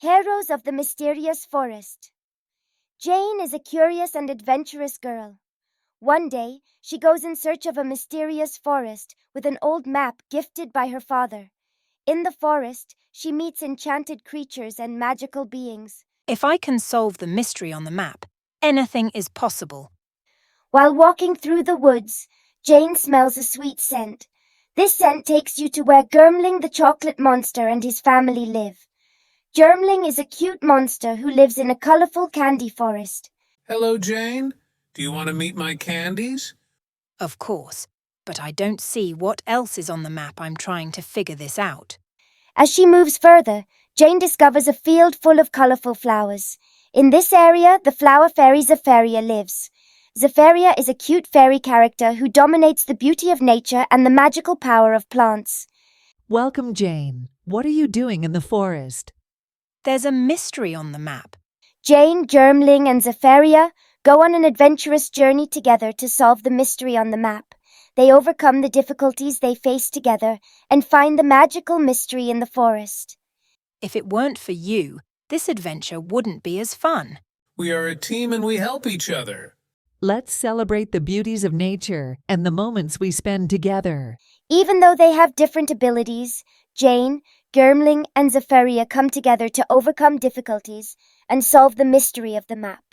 Heroes of the Mysterious Forest. Jane is a curious and adventurous girl. One day, she goes in search of a mysterious forest with an old map gifted by her father. In the forest, she meets enchanted creatures and magical beings. If I can solve the mystery on the map, anything is possible. While walking through the woods, Jane smells a sweet scent. This scent takes you to where Germling the chocolate monster and his family live. Germling is a cute monster who lives in a colorful candy forest. Hello, Jane. Do you want to meet my candies? Of course, but I don't see what else is on the map. I'm trying to figure this out. As she moves further, Jane discovers a field full of colorful flowers. In this area, the Flower Fairy Zaferia lives. Zaferia is a cute fairy character who dominates the beauty of nature and the magical power of plants. Welcome, Jane. What are you doing in the forest? There's a mystery on the map. Jane, Germling, and Zaferia go on an adventurous journey together to solve the mystery on the map. They overcome the difficulties they face together and find the magical mystery in the forest. If it weren't for you, this adventure wouldn't be as fun. We are a team and we help each other. Let's celebrate the beauties of nature and the moments we spend together. Even though they have different abilities, Jane, Germling, and Zaferia come together to overcome difficulties and solve the mystery of the map.